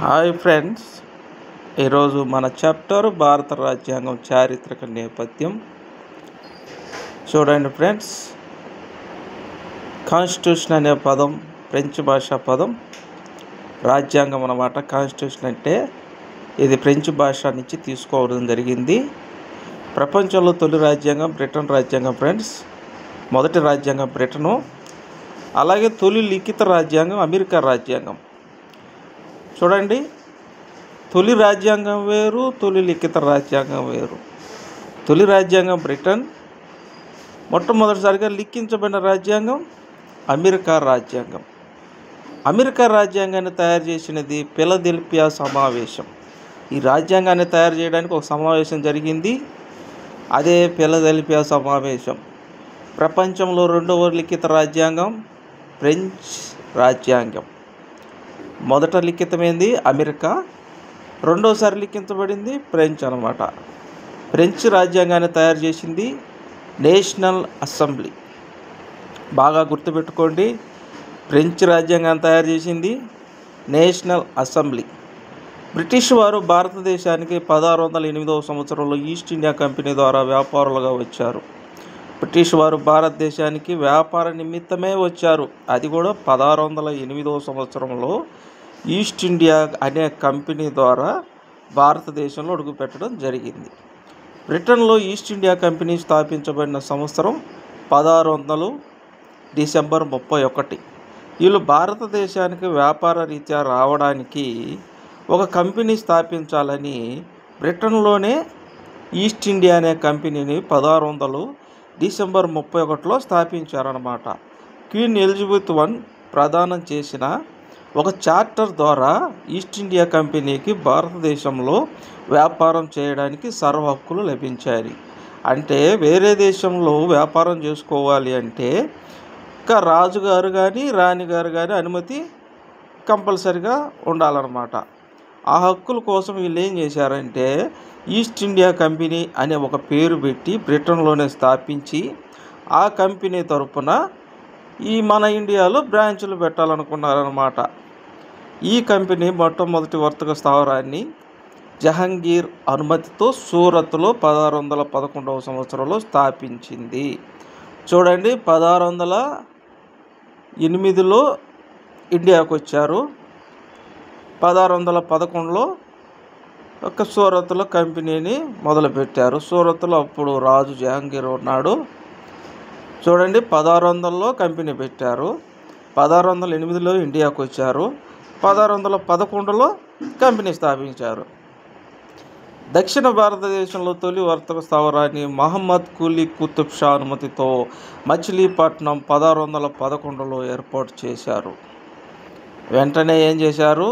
Hi friends, ఈరోజు మన chapter భారత రాజ్యాంగం చారిత్రక నేపథ్యం. చూడండి ఫ్రెండ్స్, కాన్స్టిట్యూషన్ అనే పదం ఫ్రెంచ్ భాషా పదం. రాజ్యాంగం అన్నమాట. కాన్స్టిట్యూషన్ అంటే ఇది ఫ్రెంచ్ భాష నుంచి తీసుకోవడం జరిగింది. ప్రపంచంలో తొలి రాజ్యాంగం బ్రిటన్ రాజ్యాంగం ఫ్రెండ్స్. మొదటి రాజ్యాంగం బ్రిటను. అలాగే తొలి లిఖిత రాజ్యాంగం అమెరికా రాజ్యాంగం. చూడండి, తొలి రాజ్యాంగం వేరు, తొలి లిఖిత రాజ్యాంగం వేరు. తొలి రాజ్యాంగం బ్రిటన్, మొట్టమొదటిసారిగా లిఖించబడిన రాజ్యాంగం అమెరికా రాజ్యాంగం. అమెరికా రాజ్యాంగాన్ని తయారు చేసినది ఫిలదెల్ఫియా సమావేశం. ఈ రాజ్యాంగాన్ని తయారు చేయడానికి ఒక సమావేశం జరిగింది, అదే ఫిలదెల్ఫియా సమావేశం. ప్రపంచంలో రెండవ లిఖిత రాజ్యాంగం ఫ్రెంచ్ రాజ్యాంగం. మొదట లిఖితమైంది అమెరికా, రెండోసారి లిఖించబడింది ఫ్రెంచ్ అనమాట. ఫ్రెంచ్ రాజ్యాంగాన్ని తయారు చేసింది నేషనల్ అసెంబ్లీ. బాగా గుర్తుపెట్టుకోండి, ఫ్రెంచ్ రాజ్యాంగాన్ని తయారు చేసింది నేషనల్ అసెంబ్లీ. బ్రిటిష్ వారు భారతదేశానికి 1608వ సంవత్సరంలో ఈస్ట్ ఇండియా కంపెనీ ద్వారా వ్యాపారులుగా వచ్చారు. బ్రిటిష్ వారు భారతదేశానికి వ్యాపార నిమిత్తమే వచ్చారు. అది కూడా 1608వ సంవత్సరంలో ఈస్ట్ ఇండియా అనే కంపెనీ ద్వారా భారతదేశంలో అడుగుపెట్టడం జరిగింది. బ్రిటన్లో ఈస్ట్ ఇండియా కంపెనీ స్థాపించబడిన సంవత్సరం 1600 డిసెంబర్ 31. వీళ్ళు భారతదేశానికి వ్యాపార రీత్యా రావడానికి ఒక కంపెనీ స్థాపించాలని బ్రిటన్లోనే ఈస్ట్ ఇండియా అనే కంపెనీని 1600 డిసెంబర్ 31లో స్థాపించారన్నమాట. క్వీన్ ఎలిజబెత్ I ప్రదానం చేసిన ఒక చార్టర్ ద్వారా ఈస్ట్ ఇండియా కంపెనీకి భారతదేశంలో వ్యాపారం చేయడానికి సర్వ హక్కులు లభించాయి. అంటే వేరే దేశంలో వ్యాపారం చేసుకోవాలి అంటే ఒక రాజుగారు కానీ రాణిగారు కానీ అనుమతి కంపల్సరిగా ఉండాలన్నమాట. ఆ హక్కుల కోసం వీళ్ళు ఏం చేశారంటే ఈస్ట్ ఇండియా కంపెనీ అనే ఒక పేరు పెట్టి బ్రిటన్లోనే స్థాపించి ఆ కంపెనీ తరపున మన ఇండియాలో బ్రాంచులు పెట్టాలనుకున్నారన్నమాట. ఈ కంపెనీ మొట్టమొదటి వర్తక స్థావరాన్ని జహంగీర్ అనుమతితో సూరత్లో 1611వ సంవత్సరంలో స్థాపించింది. చూడండి, 1608లో ఇండియాకు వచ్చారు, 1611లో ఒక సూరత్లో కంపెనీని మొదలుపెట్టారు. సూరత్లో అప్పుడు రాజు జహంగీర్ ఉన్నాడు. చూడండి, 1600లో కంపెనీ పెట్టారు, 1608లో ఇండియాకు వచ్చారు, 1611లో కంపెనీ స్థాపించారు. దక్షిణ భారతదేశంలో తొలి వర్తక స్థావరాన్ని మహమ్మద్ కులీ కుతుబ్ షా అనుమతితో మచిలీపట్నం 1611లో ఏర్పాటు చేశారు. వెంటనే ఏం చేశారు,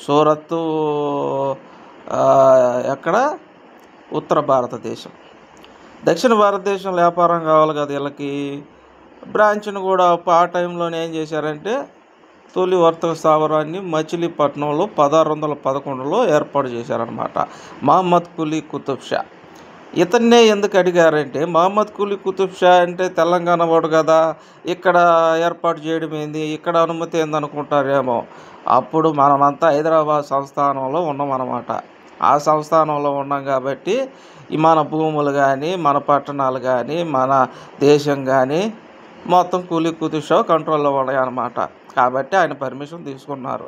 సూరత్తు ఎక్కడ, ఉత్తర భారతదేశం. దక్షిణ భారతదేశంలో వ్యాపారం కావాలి కదా వీళ్ళకి, బ్రాంచ్ను కూడా ఆ టైంలోనే ఏం చేశారంటే తొలి వర్తక స్థావరాన్ని మచిలీపట్నంలో 1611లో ఏర్పాటు చేశారనమాట మహమ్మద్ కులీ కుతుబ్ షా. ఇతన్నే ఎందుకు అడిగారంటే మహమ్మద్ కులీ కుతుబ్ షా అంటే తెలంగాణ వాడు కదా, ఇక్కడ ఏర్పాటు చేయడం ఏంది, ఇక్కడ అనుమతి ఏందనుకుంటారేమో. అప్పుడు మనమంతా హైదరాబాద్ సంస్థానంలో ఉన్నామన్నమాట. ఆ సంస్థానంలో ఉన్నాం కాబట్టి మన భూములు కానీ మన పట్టణాలు కానీ మన దేశం కానీ మొత్తం కులీ కుతుబ్ షా కంట్రోల్లో ఉన్నాయన్నమాట. కాబట్టి ఆయన పర్మిషన్ తీసుకున్నారు.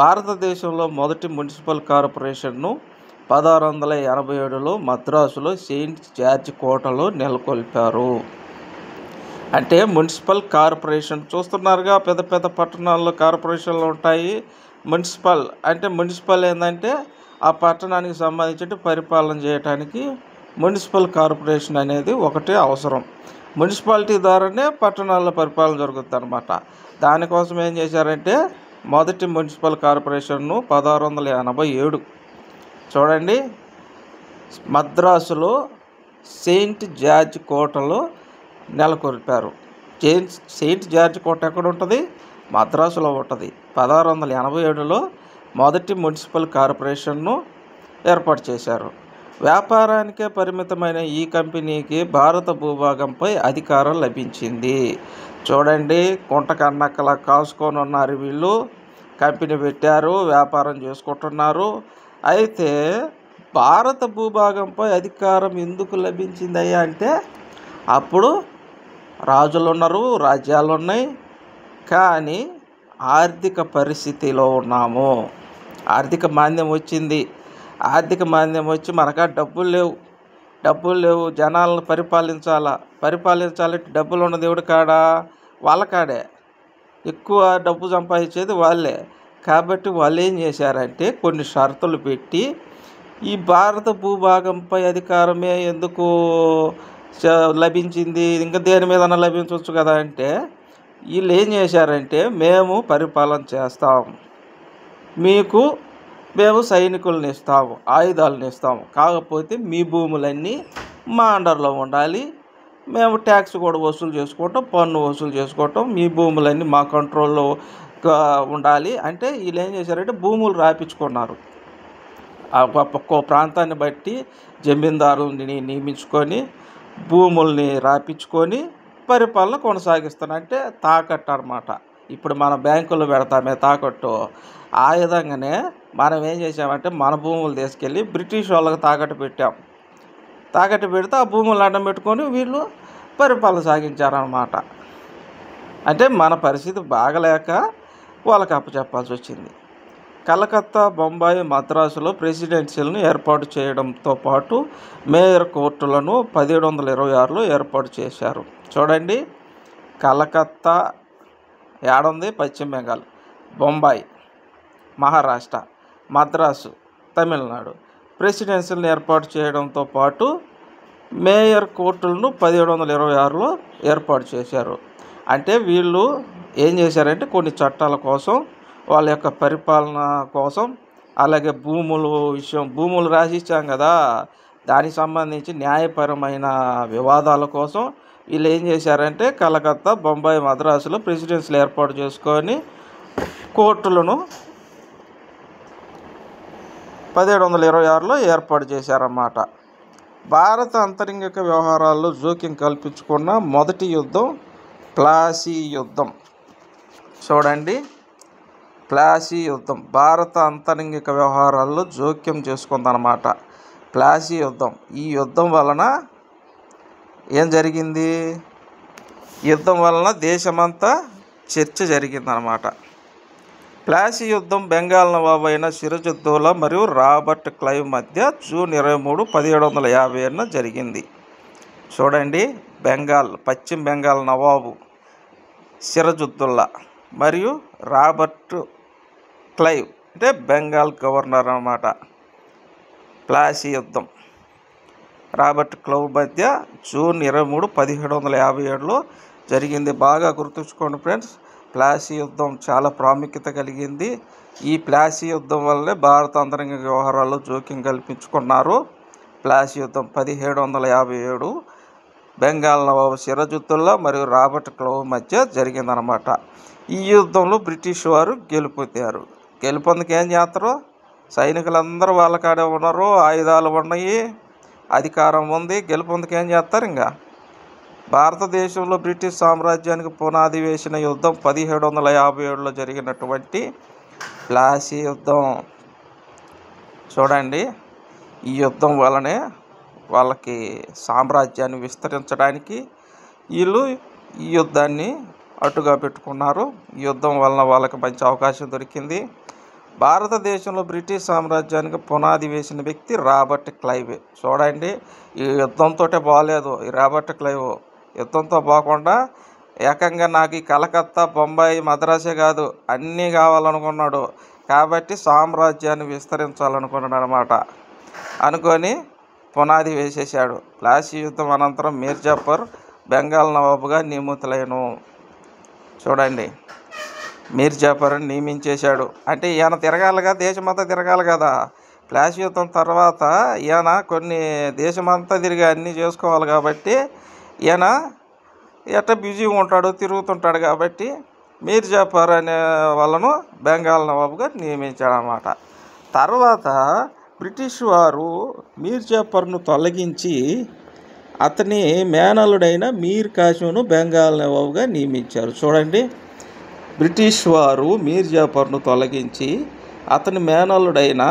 భారతదేశంలో మొదటి మున్సిపల్ కార్పొరేషన్ను 1687లో మద్రాసులో సెయింట్ జార్జ్ కోటలో నెలకొల్పారు. అంటే మున్సిపల్ కార్పొరేషన్ చూస్తున్నారుగా, పెద్ద పెద్ద పట్టణాల్లో కార్పొరేషన్లు ఉంటాయి. మున్సిపల్ అంటే మున్సిపల్ ఏంటంటే ఆ పట్టణానికి సంబంధించి పరిపాలన చేయడానికి మున్సిపల్ కార్పొరేషన్ అనేది ఒకటే అవసరం. మున్సిపాలిటీ ద్వారానే పట్టణాల్లో పరిపాలన జరుగుతుంది అనమాట. దానికోసం ఏం చేశారంటే మొదటి మున్సిపల్ కార్పొరేషన్ను 1687 చూడండి మద్రాసులో సెయింట్ జార్జ్ కోటలో నెలకొల్పారు. సెయింట్ జార్జ్ కోట ఎక్కడ ఉంటుంది, మద్రాసులో ఉంటుంది. 1687లో మొదటి మున్సిపల్ కార్పొరేషన్ను ఏర్పాటు చేశారు. వ్యాపారానికే పరిమితమైన ఈ కంపెనీకి భారత భూభాగంపై అధికారం లభించింది. చూడండి, కుంట కన్నక్కలా కాసుకొని ఉన్నారు వీళ్ళు. కంపెనీ పెట్టారు, వ్యాపారం చేసుకుంటున్నారు. అయితే భారత భూభాగంపై అధికారం ఎందుకు లభించిందయ్యా అంటే, అప్పుడు రాజులు ఉన్నారు, రాజ్యాలు ఉన్నాయి, కానీ ఆర్థిక పరిస్థితిలో ఉన్నాము. ఆర్థిక మాంద్యం వచ్చింది. ఆర్థిక మాంద్యం వచ్చి మనకా డబ్బులు లేవు, జనాలను పరిపాలించాలంటే డబ్బులు ఉన్న దేవుడి కాడా, వాళ్ళ కాడే ఎక్కువ డబ్బు సంపాదించేది వాళ్ళే. కాబట్టి వాళ్ళు ఏం చేశారంటే కొన్ని షరతులు పెట్టి, ఈ భారత భూభాగంపై అధికారమే ఎందుకు లభించింది, ఇంకా దేని మీదన్నా లభించవచ్చు కదా అంటే, వీళ్ళు ఏం చేశారంటే, మేము పరిపాలన చేస్తాం, మీకు మేము సైనికులను ఇస్తాము, ఆయుధాలను ఇస్తాము, కాకపోతే మీ భూములన్నీ మా అండర్లో ఉండాలి, మేము ట్యాక్స్ కూడా వసూలు చేసుకుంటాం, పన్ను వసూలు చేసుకుంటాం, మీ భూములన్నీ మా కంట్రోల్లో ఉండాలి అంటే వీళ్ళు ఏం చేశారంటే భూములు రాయించుకున్నారు. ఒక్కో ప్రాంతాన్ని బట్టి జమీందారుని నియమించుకొని భూముల్ని రాయించుకొని పరిపాలన కొనసాగిస్తున్నారు. అంటే తాకట్టు అన్నమాట. ఇప్పుడు మన బ్యాంకుల్లో పెడతామే తాకట్టు, ఆ విధంగానే మనం ఏం చేసామంటే మన భూములు తీసుకెళ్ళి బ్రిటిష్ వాళ్ళకి తాకట్టు పెడితే ఆ భూములు అడ్డం పెట్టుకొని వీళ్ళు పరిపాలన సాగించారన్నమాట. అంటే మన పరిస్థితి బాగలేక వాళ్ళకి అప్పచెప్పాల్సి వచ్చింది. కలకత్తా, బొంబాయి, మద్రాసులో ప్రెసిడెన్షియల్ను ఏర్పాటు చేయడంతో పాటు మేయర్ కోర్టులను 1726లో ఏర్పాటు చేశారు. చూడండి, కలకత్తా ఏడుంది, పశ్చిమ బెంగాల్, బొంబాయి మహారాష్ట్ర, మద్రాసు తమిళనాడు. ప్రెసిడెన్షియల్ని ఏర్పాటు చేయడంతో పాటు మేయర్ కోర్టులను 1726లో ఏర్పాటు చేశారు. అంటే వీళ్ళు ఏం చేశారంటే కొన్ని చట్టాల కోసం, వాళ్ళ యొక్క పరిపాలన కోసం, అలాగే భూములు రాసిచ్చాం కదా, దానికి సంబంధించి న్యాయపరమైన వివాదాల కోసం వీళ్ళు ఏం చేశారంటే కలకత్తా, బొంబాయి, మద్రాసులో ప్రెసిడెన్సీలు ఏర్పాటు చేసుకొని కోర్టులను 1726లో ఏర్పాటు చేశారన్నమాట. భారత అంతరంగిక వ్యవహారాల్లో జోక్యం కల్పించుకున్న మొదటి యుద్ధం ప్లాసీ యుద్ధం. చూడండి, ప్లాసీ యుద్ధం భారత అంతరంగిక వ్యవహారాల్లో జోక్యం చేసుకుందన్నమాట. ప్లాసీ యుద్ధం. ఈ యుద్ధం వలన ఏం జరిగింది? యుద్ధం వలన దేశమంతా చర్చ జరిగిందనమాట. ప్లాసీ యుద్ధం బెంగాల్ నవాబు అయిన సిరాజుద్దౌలా మరియు రాబర్ట్ క్లైవ్ మధ్య జూన్ 23, 1750న జరిగింది. చూడండి, పశ్చిమ బెంగాల్ నవాబు సిరాజుద్దౌలా మరియు రాబర్ట్ క్లైవ్ అంటే బెంగాల్ గవర్నర్ అన్నమాట. ప్లాసీ యుద్ధం రాబర్ట్ క్లైవ్ మధ్య జూన్ 23, 1757లో జరిగింది. బాగా గుర్తుంచుకోండి ఫ్రెండ్స్, ప్లాసీ యుద్ధం చాలా ప్రాముఖ్యత కలిగింది. ఈ ప్లాసీ యుద్ధం వల్లే భారత అంతరంగిక వ్యవహారాల్లో జోక్యం కల్పించుకున్నారు. ప్లాసీ యుద్ధం 1757 బెంగాల్ నవాబు సిరాజుద్దౌలా మరియు రాబర్ట్ క్లైవ్ మధ్య జరిగిందనమాట. ఈ యుద్ధంలో బ్రిటిష్ వారు గెలుపొందారు. గెలుపొందక ఏం చేస్తారు? సైనికులందరూ వాళ్ళ కాడే ఉన్నారు, ఆయుధాలు ఉన్నాయి, అధికారం ఉంది. గెలుపొందక ఏం చేస్తారు? ఇంకా భారతదేశంలో బ్రిటిష్ సామ్రాజ్యానికి పునాది వేసిన యుద్ధం 1757లో జరిగినటువంటి ప్లాసీ యుద్ధం. చూడండి, ఈ యుద్ధం వలనే వాళ్ళకి సామ్రాజ్యాన్ని విస్తరించడానికి వీళ్ళు ఈ యుద్ధాన్ని అడ్డుగా పెట్టుకున్నారు. ఈ యుద్ధం వలన వాళ్ళకి మంచి అవకాశం దొరికింది. భారతదేశంలో బ్రిటిష్ సామ్రాజ్యానికి పునాది వేసిన వ్యక్తి రాబర్ట్ క్లైవ్. చూడండి, ఈ యుద్ధంతో బాగలేదు. ఈ రాబర్ట్ క్లైవ్ యుద్ధంతో పోకుండా ఏకంగా నాకు ఈ కలకత్తా, బొంబాయి, మద్రాసే కాదు అన్నీ కావాలనుకున్నాడు. కాబట్టి సామ్రాజ్యాన్ని విస్తరించాలనుకున్నాడు అనమాట. అనుకొని పునాది వేసేసాడు. ప్లాసీ యుద్ధం అనంతరం మీర్ జాఫర్ బెంగాల్ నవాబుగా నియమితులైన. చూడండి, మీర్ జాఫర్ని నియమించేశాడు. అంటే ఈయన తిరగాలిగా, దేశమంతా తిరగాలి కదా. ప్లాసీ యుద్ధం తర్వాత ఈయన కొన్ని దేశమంతా తిరిగి అన్నీ చేసుకోవాలి కాబట్టి ఈయన బిజీగా ఉంటాడు, తిరుగుతుంటాడు. కాబట్టి మీర్ జాఫర్ అనే వాళ్ళను బెంగాల్ నవాబుగా నియమించాడనమాట. తర్వాత బ్రిటిష్ వారు మీర్ జాఫర్ను తొలగించి అతని మేనల్లుడైన మీర్ కాసిమును బెంగాల్ నవాబుగా నియమించారు. చూడండి, బ్రిటిష్ వారు మీర్ జాఫర్ను తొలగించి అతని మేనల్లుడైన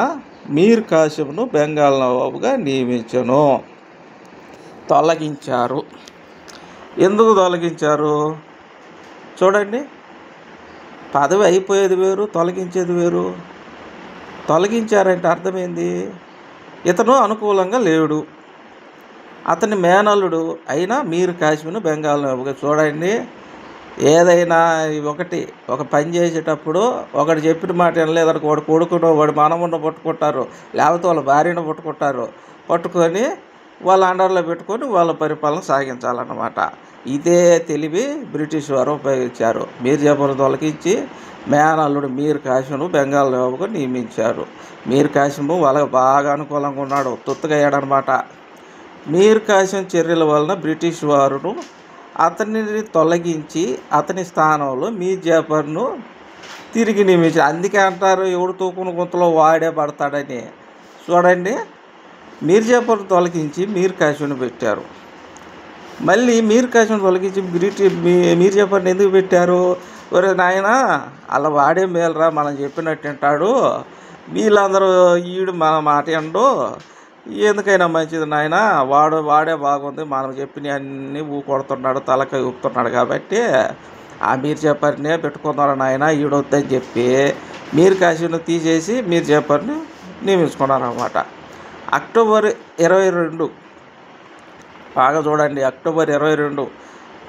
మీర్ కాసింను బెంగాల్ నవాబుగా నియమించెను. తొలగించారు. ఎందుకు తొలగించారు చూడండి. పదవి అయిపోయేది వేరు, తొలగించేది వేరు. తొలగించారంటే అర్థమైంది, ఇతను అనుకూలంగా లేడు. అతని మేనల్లుడు అయినా మీర్ కాసింను బెంగాల్ నవాబుగా. చూడండి, ఏదైనా ఒక పని చేసేటప్పుడు ఒకడు చెప్పిన మాట వినలేదనుకో, వాడు కొడుకునో వాడు మనమున్న పట్టుకుంటారు, లేకపోతే వాళ్ళ భార్యను పట్టుకొని వాళ్ళ అండర్లో పెట్టుకొని వాళ్ళ పరిపాలన సాగించాలన్నమాట. ఇదే తెలివి బ్రిటిష్ వారు ఉపయోగించారు. మీర్ జాఫర్ను తొలగించి మేనల్లుడు మీర్ కాసింను బెంగాల్ నవాబుగా నియమించారు. మీర్ కాసిం వాళ్ళకి బాగా అనుకూలంగా ఉన్నాడు, తుత్తగయ్యాడనమాట. మీర్ కాసిం చర్యల వలన బ్రిటిష్ వారు అతనిని తొలగించి అతని స్థానంలో మీర్ జాఫర్ను తిరిగి నియమించారు. అందుకే అంటారు, ఎవడు తూకుని గుంతలో వాడే పడతాడని. చూడండి, మీర్ జాఫర్ను తొలగించి మీర్ కాసింను పెట్టారు. మళ్ళీ మీర్ కాసిం తొలగించి మీర్ జాఫర్ని ఎందుకు పెట్టారు? ఒరే నాయన, అలా వాడే మేలురా, మనం చెప్పినట్టు వింటాడు, వీళ్ళందరూ ఈడు మన మాట ఎండు, ఎందుకైనా మంచిది నాయన, వాడే బాగుంది, మనం చెప్పిన అన్నీ కొడుతున్నాడు, తలకాయ ఊపుతున్నాడు, కాబట్టి ఆ మీర్ జాఫర్నే పెట్టుకున్నారు నాయన, ఈడొద్దని చెప్పి మీర్ కాసింను తీసేసి మీర్ జాఫర్ని నియమించుకున్నారన్నమాట. అక్టోబర్ 22, బాగా చూడండి, అక్టోబర్ 22,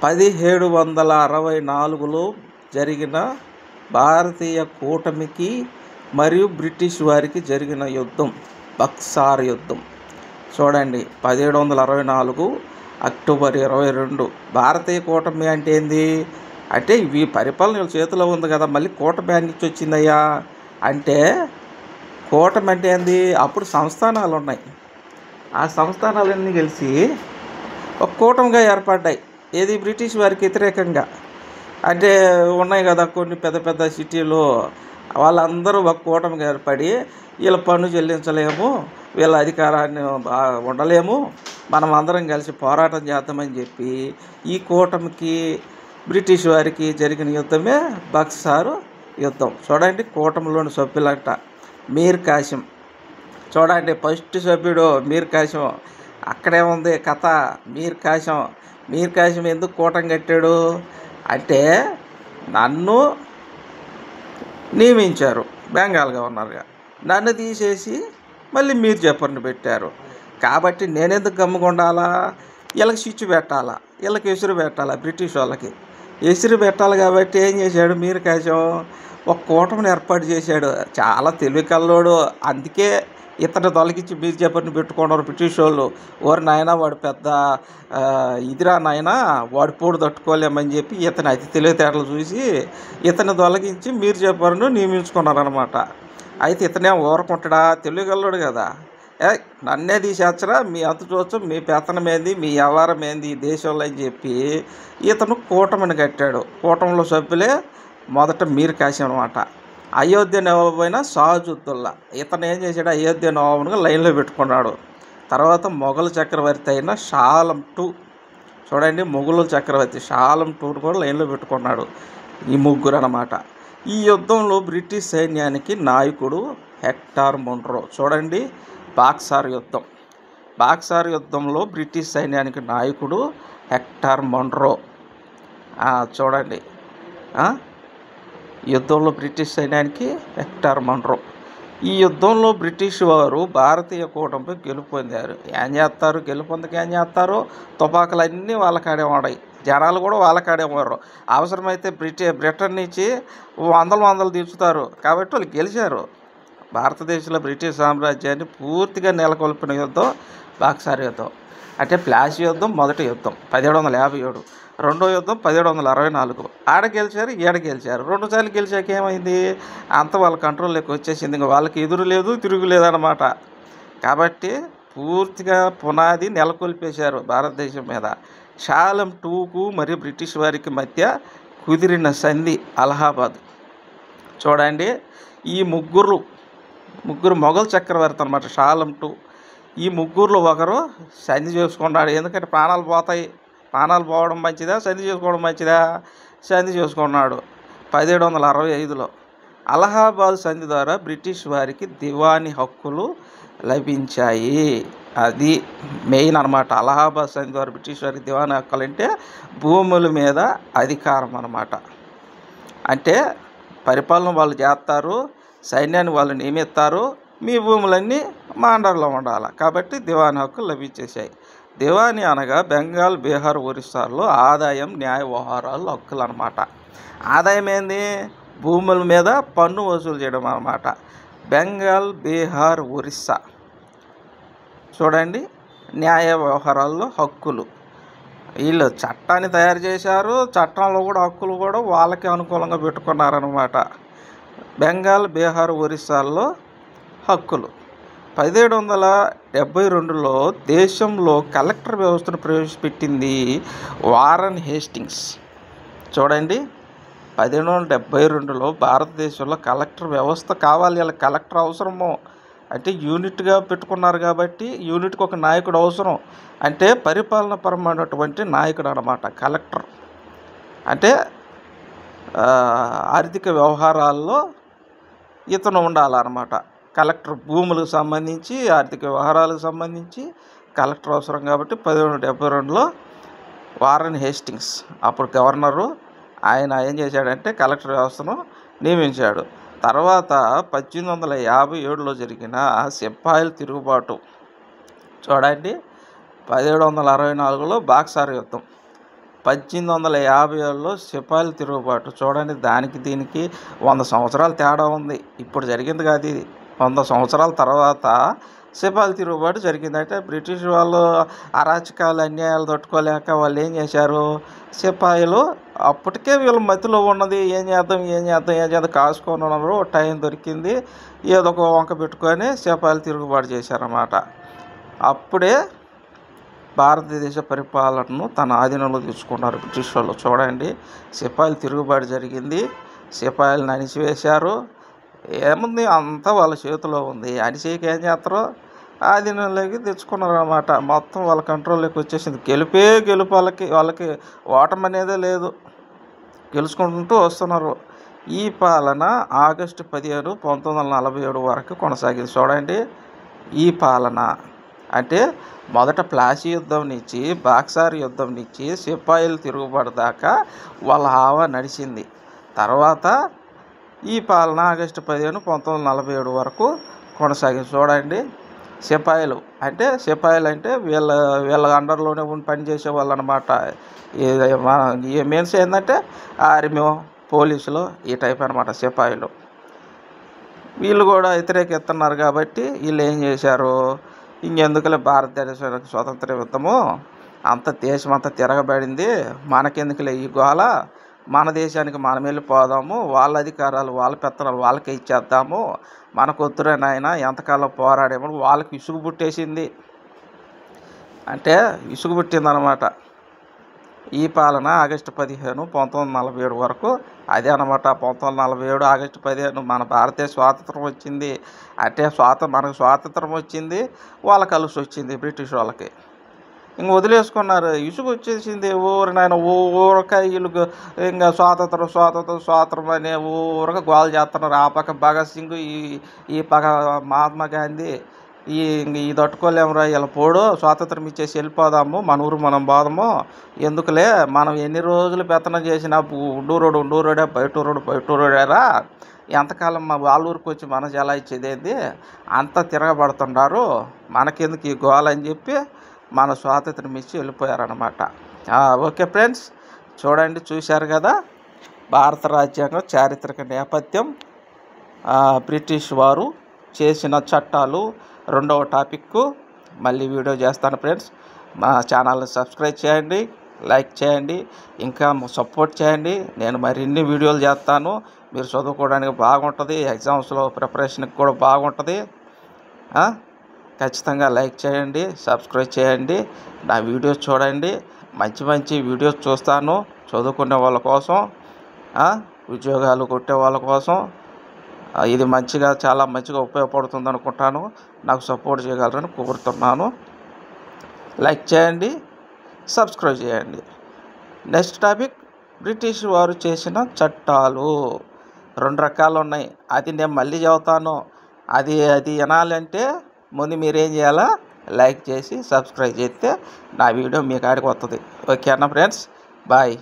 1764లో జరిగిన భారతీయ కూటమికి మరియు బ్రిటిష్ వారికి జరిగిన యుద్ధం బక్సార్ యుద్ధం. చూడండి, 1764 అక్టోబర్ 22. భారతీయ కూటమి అంటే ఏంది అంటే, ఇవి పరిపాలన చేతిలో ఉంది కదా, మళ్ళీ కూటమి నుంచి వచ్చిందయ్యా అంటే, కూటమి అంటే ఏంది, అప్పుడు సంస్థానాలు ఉన్నాయి, ఆ సంస్థానాలన్నీ కలిసి ఒక కూటమిగా ఏర్పడ్డాయి. ఏది, బ్రిటిష్ వారికి వ్యతిరేకంగా. అంటే ఉన్నాయి కదా కొన్ని పెద్ద పెద్ద సిటీలు, వాళ్ళందరూ ఒక కూటమిగా ఏర్పడి, వీళ్ళ పన్ను చెల్లించలేము, వీళ్ళ అధికారాన్ని ఉండలేము, మనం అందరం కలిసి పోరాటం చేద్దామని చెప్పి ఈ కూటమికి బ్రిటిష్ వారికి జరిగిన యుద్ధమే బక్సారు యుద్ధం. చూడండి, కూటమిలోని సభ్యులంట మీర్ కాసిం. చూడండి, ఫస్ట్ సభ్యుడు మీర్ కాసిం. అక్కడే ఉంది కథ. మీర్ కాసిం ఎందుకు కూటమి కట్టాడు అంటే, నన్ను నియమించారు బెంగాల్ గవర్నర్గా, నన్ను తీసేసి మళ్ళీ మీర్ జాఫర్ని పెట్టారు, కాబట్టి నేనెందుకు గమ్ముకుండాలా, వీళ్ళకి స్విచ్ పెట్టాలా, వీళ్ళకి ఎసురు పెట్టాలా, బ్రిటిష్ వాళ్ళకి ఎసురు పెట్టాలి. కాబట్టి ఏం చేశాడు మీర్ కాసిం, ఒక కూటమిని ఏర్పాటు చేశాడు. చాలా తెలివి కల్లోడు, అందుకే ఇతను తొలగించి మీర్ జాఫర్ని పెట్టుకున్నారు బ్రిటిష్ వాళ్ళు. ఓరి నాయన, వాడు పెద్ద ఇదిరా నాయన, వాడి పోడు తట్టుకోలేమని చెప్పి ఇతను అతి తెలివితేటలు చూసి ఇతను తొలగించి మీర్ జాఫర్ను నియమించుకున్నారనమాట. అయితే ఇతనే ఊరకుంటాడా, తెలివిగల్లోడు కదా, నన్నే తీసేచ్చరా, మీ అంత చూచు, మీ పెత్తనం ఏంది, మీ వ్యవహారం ఏంది ఈ దేశంలో అని చెప్పి ఇతను కూటమిని కట్టాడు. కూటమిలో సభ్యులే మొదట మీర్ కాసిం అనమాట. అయోధ్య నవాబు అయిన షాజుద్దౌలా, ఇతను ఏం చేశాడు, అయోధ్య నవాబుగా లైన్లో పెట్టుకున్నాడు. తర్వాత మొఘల్ చక్రవర్తి అయిన షాలం II. చూడండి, మొఘల్ చక్రవర్తి షాలం II కూడా లైన్లో పెట్టుకున్నాడు. ఈ ముగ్గురు అన్నమాట. ఈ యుద్ధంలో బ్రిటిష్ సైన్యానికి నాయకుడు హెక్టర్ మొన్రో. చూడండి, బక్సార్ యుద్ధంలో బ్రిటిష్ సైన్యానికి నాయకుడు హెక్టర్ మొన్రో. చూడండి, యుద్ధంలో బ్రిటిష్ సైన్యానికి హెక్టర్ మొన్రో. ఈ యుద్ధంలో బ్రిటిష్ వారు భారతీయ కూటమిపై గెలుపు పొందారు. ఏం చేస్తారు, గెలుపొందక ఏం చేస్తారు, తుపాకులన్నీ వాళ్ళకాడే ఉన్నాయి, జనాలు కూడా వాళ్ళకాడే ఉన్నారు. అవసరమైతే బ్రిటన్ నుంచి వందలు తీర్చుతారు, కాబట్టి వాళ్ళు గెలిచారు. భారతదేశంలో బ్రిటిష్ సామ్రాజ్యాన్ని పూర్తిగా నెలకొల్పిన యుద్ధం బక్సార్ యుద్ధం. అంటే ప్లాసీ యుద్ధం మొదటి యుద్ధం 1757, రెండో యుద్ధం 1764. ఆడ గెలిచారు, ఈడ గెలిచారు. 2 సార్లు గెలిచాక ఏమైంది, అంత వాళ్ళ కంట్రోల్లోకి వచ్చేసింది. ఇంకా వాళ్ళకి ఎదురు లేదు, తిరుగు లేదన్నమాట. కాబట్టి పూర్తిగా పునాది నెలకొల్పేశారు భారతదేశం మీద. షాలం IIకు మరియు బ్రిటిష్ వారికి మధ్య కుదిరిన సంధి అలహాబాద్. చూడండి, ఈ ముగ్గురు మొఘల్ చక్రవర్తి అన్నమాట షాలం II. ఈ ముగ్గురులో ఒకరు సంధి చేసుకున్నాడు. ఎందుకంటే ప్రాణాలు పోవడం మంచిదా, సంధి చేసుకోవడం మంచిదా, సంధి చేసుకున్నాడు. 1765లో అలహాబాద్ సంధి ద్వారా బ్రిటిష్ వారికి దివానీ హక్కులు లభించాయి. అది మెయిన్ అనమాట. అలహాబాద్ సంధి ద్వారా బ్రిటిష్ వారికి దివానీ హక్కులు అంటే భూముల మీద అధికారం అనమాట. అంటే పరిపాలన వాళ్ళు చేస్తారు, సైన్యాన్ని వాళ్ళు నియమిస్తారు, మీ భూములన్నీ మా అండర్లో ఉండాలి. కాబట్టి దివానీ హక్కులు లభించేశాయి. దివానీ అనగా బెంగాల్, బీహార్, ఒరిస్సాల్లో ఆదాయం, న్యాయ వ్యవహారాలు హక్కులు అనమాట. ఆదాయం ఏంది? భూముల మీద పన్ను వసూలు చేయడం అన్నమాట. బెంగాల్, బీహార్, ఒరిస్సా చూడండి, న్యాయ వ్యవహారాల్లో హక్కులు. వీళ్ళు చట్టాన్ని తయారు చేశారు, చట్టంలో కూడా హక్కులు కూడా వాళ్ళకి అనుకూలంగా పెట్టుకున్నారనమాట. బెంగాల్, బీహార్, ఒరిస్సాల్లో హక్కులు. 1772లో దేశంలో కలెక్టర్ వ్యవస్థను ప్రవేశపెట్టింది వారన్ హేస్టింగ్స్. చూడండి, 1772లో భారతదేశంలో కలెక్టర్ వ్యవస్థ కావాలి. వాళ్ళకి కలెక్టర్ అవసరము. అంటే యూనిట్గా పెట్టుకున్నారు కాబట్టి యూనిట్కి ఒక నాయకుడు అవసరం. అంటే పరిపాలన పరమైనటువంటి నాయకుడు అన్నమాట కలెక్టర్. అంటే ఆర్థిక వ్యవహారాల్లో ఇతను ఉండాలన్నమాట. కలెక్టర్ భూములకు సంబంధించి, ఆర్థిక వ్యవహారాలకు సంబంధించి కలెక్టర్ అవసరం కాబట్టి 1772లో వారన్ హేస్టింగ్స్ అప్పుడు గవర్నరు, ఆయన ఏం చేశాడంటే కలెక్టర్ వ్యవస్థను నియమించాడు. తర్వాత 1857లో జరిగిన సిపాయిల తిరుగుబాటు. చూడండి, 1764లో బాక్సార్ యుద్ధం, 1857లో సిపాయిల తిరుగుబాటు. చూడండి, దానికి దీనికి 100 సంవత్సరాల తేడా ఉంది. ఇప్పుడు జరిగింది కాదు ఇది. 100 సంవత్సరాల తర్వాత సిపాయిల తిరుగుబాటు జరిగిందంటే బ్రిటిష్ వాళ్ళు అరాచకాలు, అన్యాయాలు తట్టుకోలేక వాళ్ళు ఏం చేశారు, సిపాయిలు అప్పటికే వీళ్ళ మతిలో ఉన్నది ఏం చేద్దాం కాసుకొని ఉన్నారు. టైం దొరికింది, ఏదో ఒక వంక పెట్టుకొని సిపాయిలు తిరుగుబాటు చేశారన్నమాట. అప్పుడే భారతదేశ పరిపాలనను తన ఆధీనంలో తీసుకున్నారు బ్రిటిష్ వాళ్ళు. చూడండి, సిపాయిలు తిరుగుబాటు జరిగింది, సిపాయిలను అణిచివేశారు. ఏముంది, అంతా వాళ్ళ చేతిలో ఉంది. అణిచేయక ఏం చేస్తారో ఆధీనంలోకి తెచ్చుకున్నారు అన్నమాట. మొత్తం వాళ్ళ కంట్రోల్లోకి వచ్చేసింది. గెలుపు వాళ్ళకి ఓటమి అనేదే లేదు, గెలుచుకుంటూ వస్తున్నారు. ఈ పాలన ఆగస్టు 15, 1947 వరకు కొనసాగింది. చూడండి, ఈ పాలన అంటే మొదట ప్లాసీ యుద్ధం నుంచి, బాక్సార్ యుద్ధం నుంచి సిపాయిలు తిరుగుబాటు దాకా వాళ్ళ హావా నడిచింది. తర్వాత ఈ పాలన ఆగస్టు 15, 1947 వరకు కొనసాగింది. చూడండి, సిపాయిలు అంటే వీళ్ళ అండర్లోనే ఉండి పనిచేసే వాళ్ళు అనమాట. మెయిన్స్ ఏంటంటే ఆర్మీ, పోలీసులు ఈ టైప్ అనమాట సిపాయిలు. వీళ్ళు కూడా వ్యతిరేకిస్తున్నారు కాబట్టి వీళ్ళు ఏం చేశారు, ఇంకెందుకులే భారతదేశానికి స్వతంత్ర యుద్ధము, దేశం అంతా తిరగబడింది, మనకెందుకులే ఈ గోల, మన దేశానికి మనం వెళ్ళిపోదాము, వాళ్ళ అధికారాలు వాళ్ళ పెత్తనాలు వాళ్ళకే ఇచ్చేద్దాము, మనకు వద్దురే నాయన, ఎంతకాలం పోరాడేమో వాళ్ళకి విసుగు పుట్టేసింది. అంటే విసుగు పుట్టిందనమాట. ఈ పాలన ఆగస్టు 15, 1947 వరకు అదే అనమాట. 1947 ఆగస్టు 15 మన భారతదేశ స్వాతంత్రం వచ్చింది. అంటే మనకు స్వాతంత్రం వచ్చింది, వాళ్ళ కలిసి వచ్చింది బ్రిటిష్ వాళ్ళకి. ఇంక వదిలేసుకున్నారు, ఇసుగు వచ్చేసింది. నాయన ఊరక వీళ్ళు ఇంకా స్వాతంత్రం అనే ఊరక గోల చేస్తున్నారు. ఆ పక్క భగత్ సింగ్, ఈ పక్క మహాత్మా గాంధీ, ఈ తట్టుకోలేమురా, ఇలా పోడు, స్వాతంత్రం ఇచ్చేసి వెళ్ళిపోదాము, మన ఊరు మనం పోదాము, ఎందుకులే మనం ఎన్ని రోజులు పెత్తనం చేసినా ఉండూరోడే బయటూరోడేరా, ఎంతకాలం వాళ్ళ ఊరికి వచ్చి మనం ఎలా ఇచ్చేదేంది, అంతా తిరగబడుతున్నారు, మనకెందుకు ఈ గోల అని చెప్పి మన స్వాతంత్రం ఇచ్చి వెళ్ళిపోయారనమాట. ఓకే ఫ్రెండ్స్, చూశారు కదా భారత రాజ్యాంగం చారిత్రక నేపథ్యం, బ్రిటిష్ వారు చేసిన చట్టాలు. రెండవ టాపిక్ మళ్ళీ వీడియో చేస్తాను ఫ్రెండ్స్. మా ఛానల్ని సబ్స్క్రైబ్ చేయండి, లైక్ చేయండి, ఇంకా సపోర్ట్ చేయండి. నేను మరిన్ని వీడియోలు చేస్తాను, మీరు చదువుకోవడానికి బాగుంటుంది, ఎగ్జామ్స్లో ప్రిపరేషన్కి కూడా బాగుంటుంది. ఖచ్చితంగా లైక్ చేయండి, సబ్స్క్రైబ్ చేయండి, నా వీడియోస్ చూడండి. మంచి వీడియోస్ చూస్తాను చదువుకునే వాళ్ళ కోసం, ఉద్యోగాలు కొట్టే వాళ్ళ కోసం. ఇది చాలా మంచిగా ఉపయోగపడుతుంది అనుకుంటాను. నాకు సపోర్ట్ చేయగలరని కోరుతున్నాను. లైక్ చేయండి, సబ్స్క్రైబ్ చేయండి. నెక్స్ట్ టాపిక్ బ్రిటిష్ వారు చేసిన చట్టాలు 2 రకాలు ఉన్నాయి. అది నేను మళ్ళీ చెబుతాను. అది వినాలంటే ముందు మీరేం చేయాలా, లైక్ చేసి సబ్స్క్రైబ్ చేస్తే నా వీడియో మీ కాడికి వస్తుంది. ఓకేనా ఫ్రెండ్స్, బాయ్.